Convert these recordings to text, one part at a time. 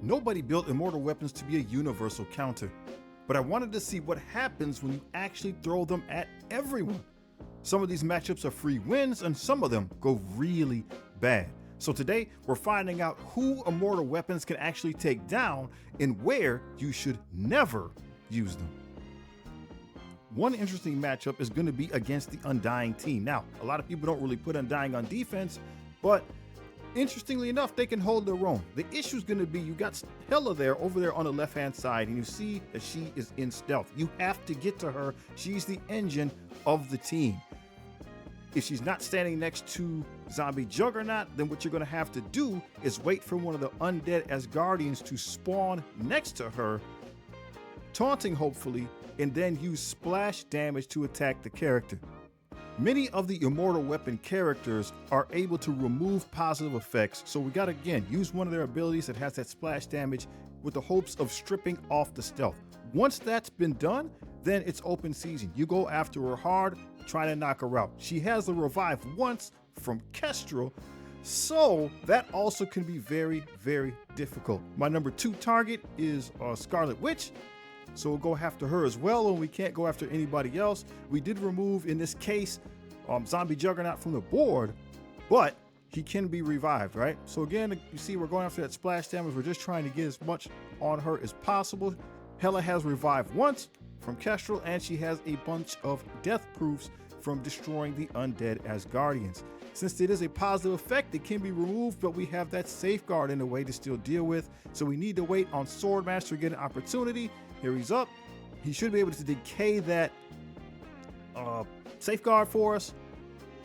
Nobody built Immortal Weapons to be a universal counter, but I wanted to see what happens when you actually throw them at everyone. Some of these matchups are free wins and some of them go really bad. So today we're finding out who Immortal Weapons can actually take down and where you should never use them. One interesting matchup is going to be against the Undying team. Now, a lot of people don't really put Undying on defense, but interestingly enough, they can hold their own. The issue is going to be you got Hela over there on the left-hand side, and you see that she is in stealth. You have to get to her. She's the engine of the team. If she's not standing next to Zombie Juggernaut, then what you're going to have to do is wait for one of the undead Asgardians to spawn next to her, taunting hopefully, and then use splash damage to attack the character. Many of the Immortal Weapon characters are able to remove positive effects, so we gotta again use one of their abilities that has that splash damage with the hopes of stripping off the stealth. Once that's been done, then it's open season. You go after her hard, trying to knock her out. She has the revive once from Kestrel, so that also can be very, very difficult. My number 2 target is Scarlet Witch, so we'll go after her as well, and we can't go after anybody else. We did remove, in this case, Zombie Juggernaut from the board, but he can be revived, right? So again, you see we're going after that splash damage. We're just trying to get as much on her as possible. Hela has revived once from Kestrel, and she has a bunch of death proofs from destroying the undead Asgardians. Since it is a positive effect, it can be removed, but we have that safeguard in a way to still deal with. So we need to wait on Swordmaster to get an opportunity. Here he's up. He should be able to decay that safeguard for us,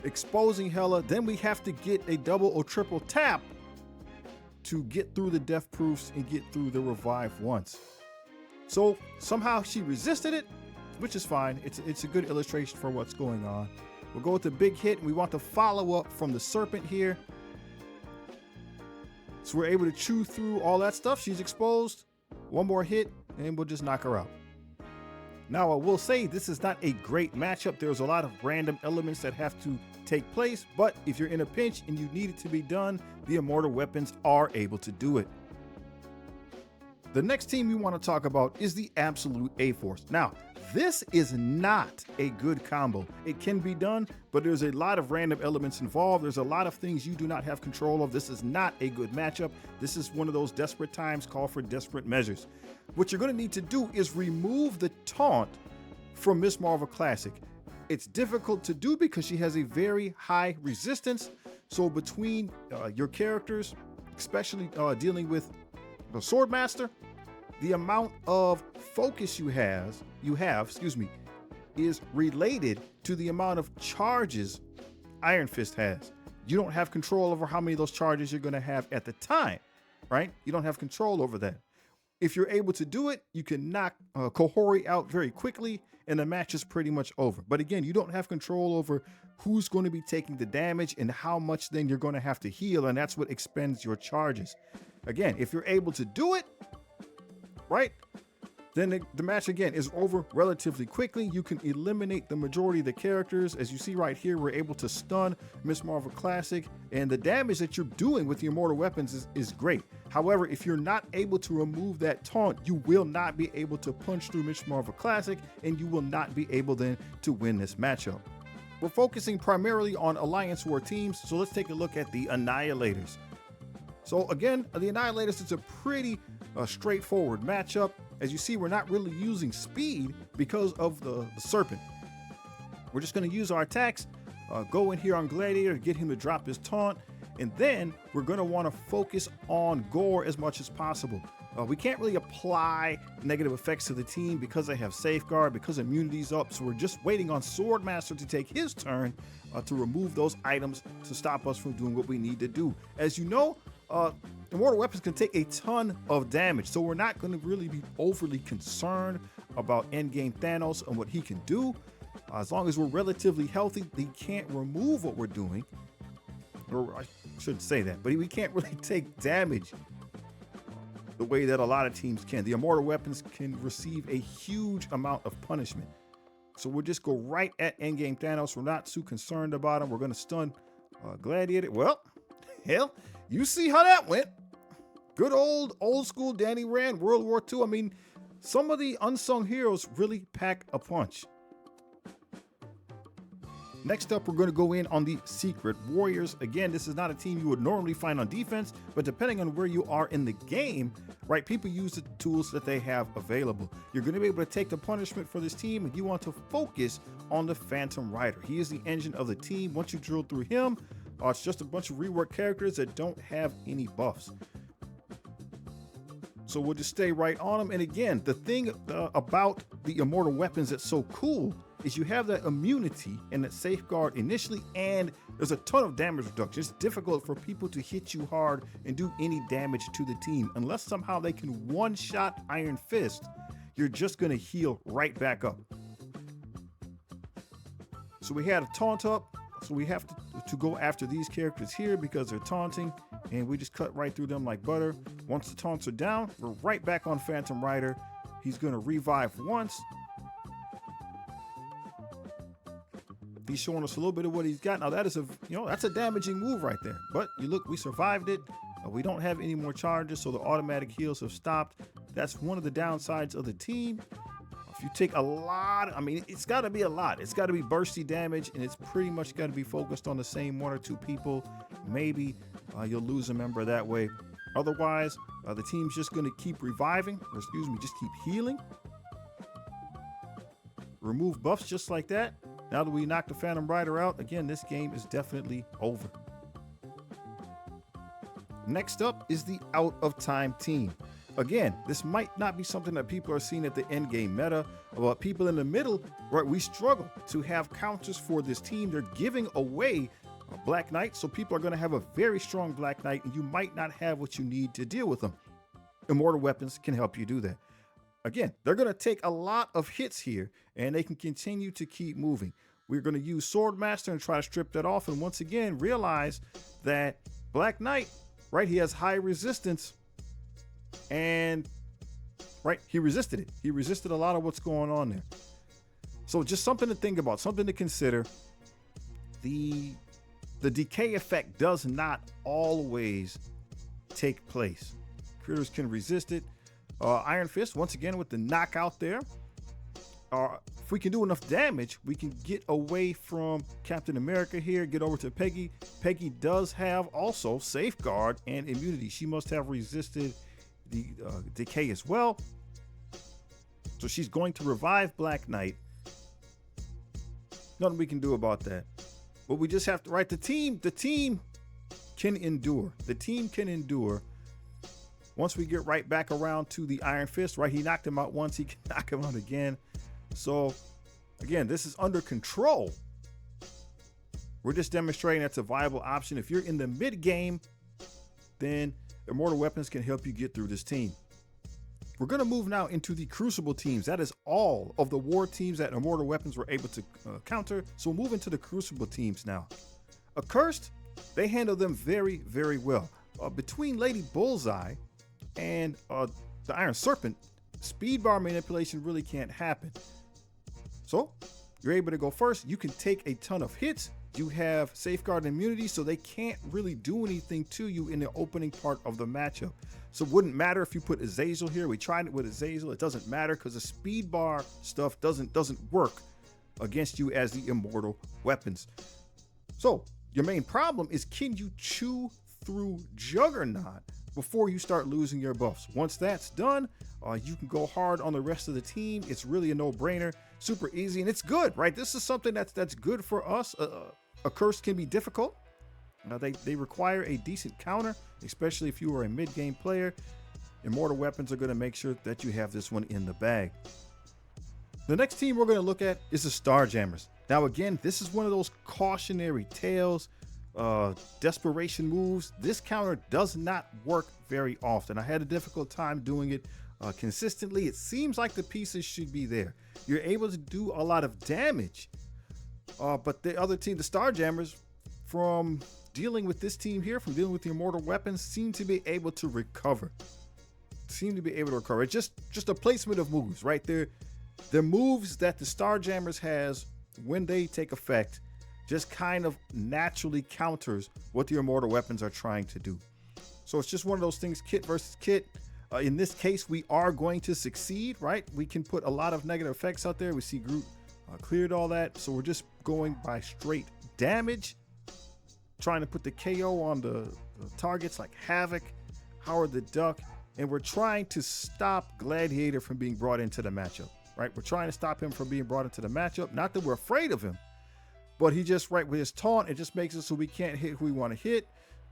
exposing Hela. Then we have to get a double or triple tap to get through the death proofs and get through the revive once. So somehow she resisted it, which is fine. It's a good illustration for what's going on. We'll go with the big hit, and we want to follow up from the serpent here. So we're able to chew through all that stuff. She's exposed. One more hit, and we'll just knock her out. Now, I will say this is not a great matchup. There's a lot of random elements that have to take place, but if you're in a pinch and you need it to be done, the Immortal Weapons are able to do it. The next team we want to talk about is the Absolute A-Force. Now, this is not a good combo. It can be done, but there's a lot of random elements involved. There's a lot of things you do not have control of. This is not a good matchup. This is one of those desperate times call for desperate measures. What you're going to need to do is remove the taunt from Miss Marvel Classic. It's difficult to do because she has a very high resistance. So between your characters, especially dealing with the Swordmaster, the amount of focus you have, is related to the amount of charges Iron Fist has. You don't have control over how many of those charges you're going to have at the time, right? You don't have control over that. If you're able to do it, you can knock Kohori out very quickly, and the match is pretty much over. But again, you don't have control over who's going to be taking the damage and how much then you're going to have to heal, and that's what expends your charges. Again, if you're able to do it, right, then the match again is over relatively quickly. You can eliminate the majority of the characters. As you see right here, we're able to stun Miss Marvel Classic, and the damage that you're doing with the Immortal Weapons is great. However, if you're not able to remove that taunt, you will not be able to punch through Miss Marvel Classic, and you will not be able then to win this matchup. We're focusing primarily on Alliance War teams, so let's take a look at the Annihilators. So again, the Annihilators is a pretty straightforward matchup. As you see, we're not really using speed because of the serpent. We're just going to use our attacks, go in here on Gladiator, get him to drop his taunt, and then we're going to want to focus on Gore as much as possible. We can't really apply negative effects to the team because they have Safeguard, because immunity's up, so we're just waiting on Swordmaster to take his turn to remove those items to stop us from doing what we need to do. As you know, Immortal Weapons can take a ton of damage, so we're not going to really be overly concerned about endgame Thanos and what he can do. As long as we're relatively healthy, he can't remove what we're doing. Or I shouldn't say that, but we can't really take damage the way that a lot of teams can. The Immortal Weapons can receive a huge amount of punishment. So we'll just go right at endgame Thanos. We're not too concerned about him. We're going to stun Gladiator. Well, hell, you see how that went. Good old school Danny Rand, World War II. I mean, some of the unsung heroes really pack a punch. Next up, we're going to go in on the Secret Warriors. Again, this is not a team you would normally find on defense, but depending on where you are in the game, right, people use the tools that they have available. You're going to be able to take the punishment for this team, and you want to focus on the Phantom Rider. He is the engine of the team. Once you drill through him, it's just a bunch of rework characters that don't have any buffs. So we'll just stay right on him. And again, the thing about the Immortal Weapons that's so cool is you have that immunity and that safeguard initially, and there's a ton of damage reduction. It's difficult for people to hit you hard and do any damage to the team. Unless somehow they can one-shot Iron Fist, you're just gonna heal right back up. So we had a taunt up, so we have to go after these characters here because they're taunting, and we just cut right through them like butter. Once the taunts are down, we're right back on Phantom Rider. He's gonna revive once. He's showing us a little bit of what he's got. Now that is that's a damaging move right there. But you look, we survived it. We don't have any more charges, so the automatic heals have stopped. That's one of the downsides of the team. If you take a lot, I mean, it's got to be a lot. It's got to be bursty damage, and it's pretty much got to be focused on the same one or two people. Maybe you'll lose a member that way. Otherwise, the team's just going to keep reviving, or excuse me, just keep healing. Remove buffs just like that. Now that we knocked the Phantom Rider out, again, this game is definitely over. Next up is the Out of Time team. Again, this might not be something that people are seeing at the end game meta, but people in the middle, right, we struggle to have counters for this team. They're giving away a Black Knight, so people are going to have a very strong Black Knight, and you might not have what you need to deal with them. Immortal Weapons can help you do that. Again, they're going to take a lot of hits here, and they can continue to keep moving. We're going to use Swordmaster and try to strip that off, and once again, realize that Black Knight, right, he has high resistance, and, right, he resisted it. He resisted a lot of what's going on there. So just something to think about, something to consider. The decay effect does not always take place. Critters can resist it. Iron Fist, once again, with the knockout there. If we can do enough damage, we can get away from Captain America here, get over to Peggy. Peggy does have also safeguard and immunity. She must have resisted the decay as well. So she's going to revive Black Knight. Nothing we can do about that. But we just have to, right, the team can endure. The team can endure. Once we get right back around to the Iron Fist, right, he knocked him out once, he can knock him out again. So, again, this is under control. We're just demonstrating that's a viable option. If you're in the mid game, then Immortal Weapons can help you get through this team. We're going to move now into the Crucible teams. That is all of the war teams that Immortal Weapons were able to counter. So we'll move into the Crucible teams now. Accursed, they handle them very, very well. Between Lady Bullseye and the Iron Serpent, speed bar manipulation really can't happen. So you're able to go first. You can take a ton of hits. You have safeguard and immunity, so they can't really do anything to you in the opening part of the matchup. So it wouldn't matter if you put Azazel here. We tried it with Azazel. It doesn't matter because the speed bar stuff doesn't work against you as the Immortal Weapons. So your main problem is, can you chew through Juggernaut before you start losing your buffs? Once that's done, you can go hard on the rest of the team. It's really a no-brainer, super easy, and it's good, right? This is something that's good for us. Accursed can be difficult. They require a decent counter, especially if you are a mid-game player. Immortal Weapons are going to make sure that you have this one in the bag. The next team we're going to look at is the Starjammers. Now, again, this is one of those cautionary tales, desperation moves. This counter does not work very often. I had a difficult time doing it consistently. It seems like the pieces should be there. You're able to do a lot of damage, but the other team, the Starjammers, from dealing with this team here, from dealing with the Immortal Weapons, seem to be able to recover. It's just a placement of moves, right? They're moves that the Starjammers has, when they take effect, just kind of naturally counters what the Immortal Weapons are trying to do. So it's just one of those things, kit versus kit. In this case, we are going to succeed, right? We can put a lot of negative effects out there. We see Groot cleared all that. So we're just going by straight damage, trying to put the KO on the targets like Havoc, Howard the Duck, and we're trying to stop Gladiator from being brought into the matchup, right? We're trying to stop him from being brought into the matchup. Not that we're afraid of him, but he just, right, with his taunt, it just makes it so we can't hit who we want to hit.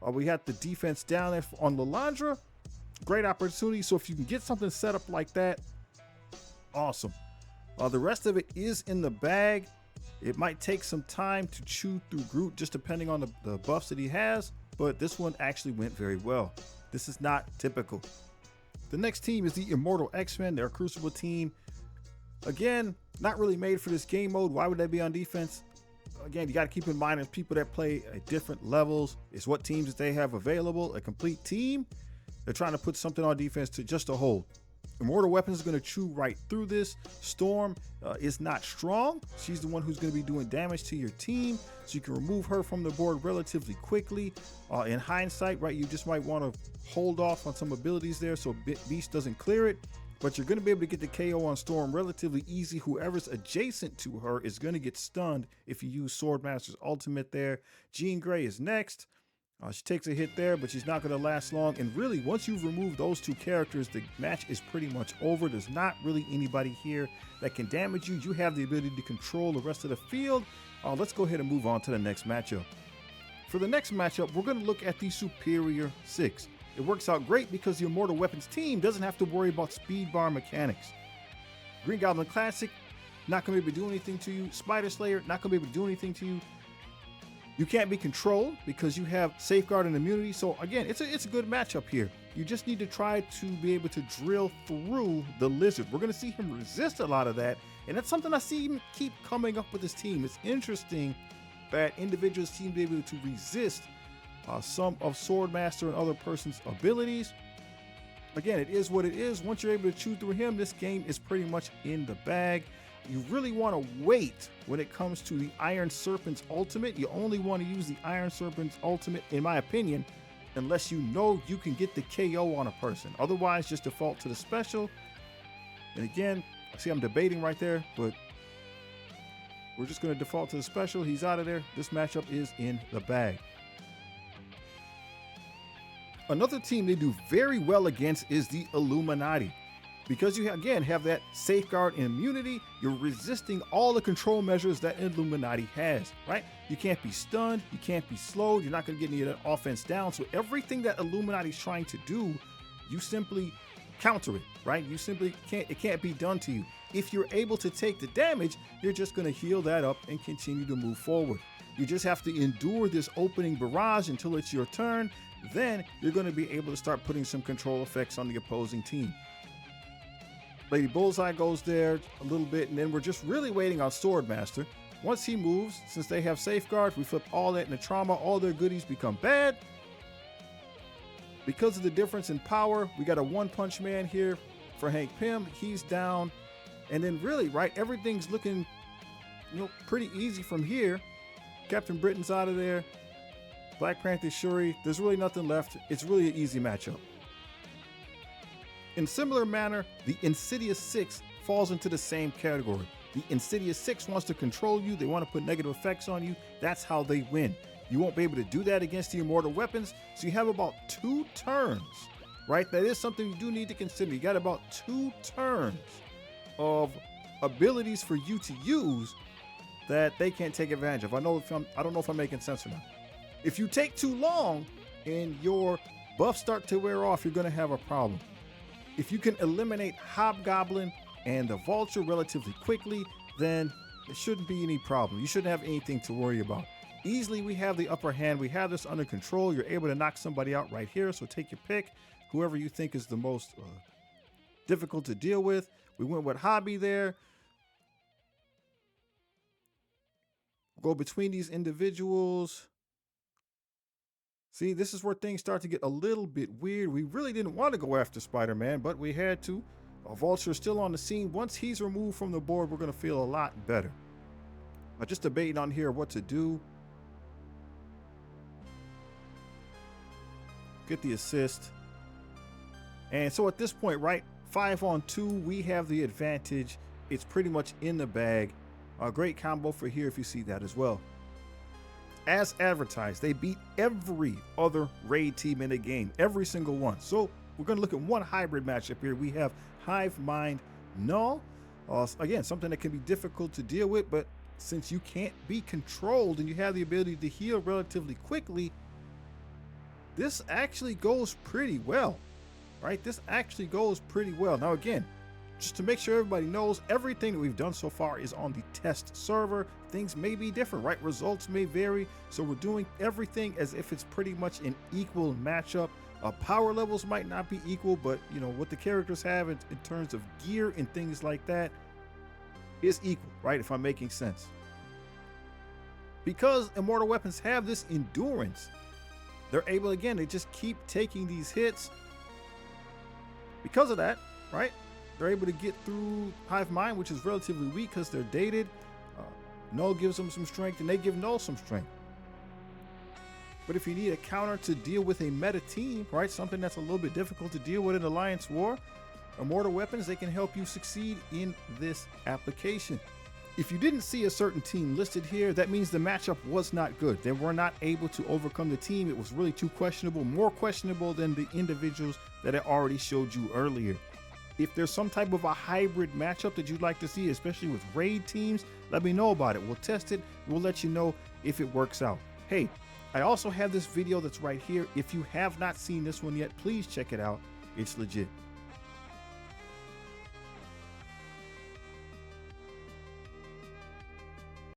We have the defense down there on Lilandra. Great opportunity. So if you can get something set up like that, awesome. The rest of it is in the bag. It might take some time to chew through Groot, just depending on the buffs that he has, but this one actually went very well. This is not typical. The next team is the Immortal X-Men. They're a Crucible team. Again, not really made for this game mode. Why would they be on defense? Again, you got to keep in mind that people that play at different levels is what teams that they have available. A complete team, they're trying to put something on defense to hold. Immortal Weapons is going to chew right through this. Storm is not strong. She's the one who's going to be doing damage to your team, so you can remove her from the board relatively quickly. In hindsight, right, you just might want to hold off on some abilities there so Beast doesn't clear it, but you're going to be able to get the KO on Storm relatively easy. Whoever's adjacent to her is going to get stunned if you use Swordmaster's ultimate there. Jean Grey is next. She takes a hit there, but she's not going to last long. And really, once you've removed those two characters, the match is pretty much over. There's not really anybody here that can damage you. You have the ability to control the rest of the field. Let's go ahead and move on to the next matchup. For the next matchup, we're going to look at the Superior 6. It works out great because the Immortal Weapons team doesn't have to worry about speed bar mechanics. Green Goblin Classic, not going to be able to do anything to you. Spider Slayer, not going to be able to do anything to you. You can't be controlled because you have safeguard and immunity. So again, it's a good matchup here. You just need to try to be able to drill through the Lizard. We're going to see him resist a lot of that. And that's something I see him keep coming up with this team. It's interesting that individuals seem to be able to resist some of Swordmaster and other person's abilities. Again, it is what it is. Once you're able to chew through him, this game is pretty much in the bag. You really want to wait when it comes to the Iron Serpent's ultimate. You only want to use the Iron Serpent's ultimate, in my opinion, unless you know you can get the KO on a person. Otherwise, just default to the special. And again, see, I'm debating right there, but we're just going to default to the special. He's out of there. This matchup is in the bag. Another team they do very well against is the Illuminati. Because you, again, have that safeguard and immunity, you're resisting all the control measures that Illuminati has, right? You can't be stunned, you can't be slowed, you're not going to get any of that offense down. So everything that Illuminati is trying to do, you simply counter it, right? You simply can't, it can't be done to you. If you're able to take the damage, you're just going to heal that up and continue to move forward. You just have to endure this opening barrage until it's your turn. Then you're going to be able to start putting some control effects on the opposing team. Lady Bullseye goes there a little bit, and then we're just really waiting on Swordmaster. Once he moves, since they have safeguard, we flip all that into trauma. All their goodies become bad. Because of the difference in power, we got a one-punch man here for Hank Pym. He's down. And then really, right, everything's looking, pretty easy from here. Captain Britain's out of there. Black Panther Shuri, there's really nothing left. It's really an easy matchup. In similar manner, the Insidious 6 falls into the same category. The Insidious 6 wants to control you. They want to put negative effects on you. That's how they win. You won't be able to do that against the Immortal Weapons. So you have about 2 turns, right? That is something you do need to consider. You got about 2 turns of abilities for you to use that they can't take advantage of. I don't know if I'm making sense or not. If you take too long and your buffs start to wear off, you're going to have a problem. If you can eliminate Hobgoblin and the Vulture relatively quickly, then there shouldn't be any problem. You shouldn't have anything to worry about. Easily, we have the upper hand. We have this under control. You're able to knock somebody out right here. So take your pick, whoever you think is the most difficult to deal with. We went with Hobby there. Go between these individuals. See, this is where things start to get a little bit weird. We really didn't want to go after Spider-Man, but we had to. Vulture is still on the scene. Once he's removed from the board, we're going to feel a lot better. Just debating on here what to do. get the assist. And so at this point, right, 5-on-2, we have the advantage. It's pretty much in the bag. A great combo for here if you see that as well. As advertised, they beat every other raid team in the game, every single one. So we're going to look at one hybrid matchup here. We have Hive Mind Knull. Again, something that can be difficult to deal with, but since you can't be controlled and you have the ability to heal relatively quickly, this actually goes pretty well, right? This actually goes pretty well. Now, again, just to make sure everybody knows, everything that we've done so far is on the test server. Things may be different, right? Results may vary. So we're doing everything as if it's pretty much an equal matchup. Power levels might not be equal, but you know what the characters have in terms of gear and things like that is equal, right? If I'm making sense. Because Immortal Weapons have this endurance, they're able, again, they just keep taking these hits. Because of that, right? They're able to get through Hive Mind, which is relatively weak because they're dated. Knull gives them some strength, and they give Knull some strength. But if you need a counter to deal with a meta team, right, something that's a little bit difficult to deal with in Alliance War, Immortal Weapons, they can help you succeed in this application. If you didn't see a certain team listed here, that means the matchup was not good. They were not able to overcome the team. It was really too questionable, more questionable than the individuals that I already showed you earlier. If there's some type of a hybrid matchup that you'd like to see, especially with raid teams, let me know about it. We'll test it. We'll let you know if it works out. Hey, I also have this video that's right here. If you have not seen this one yet, please check it out. It's legit.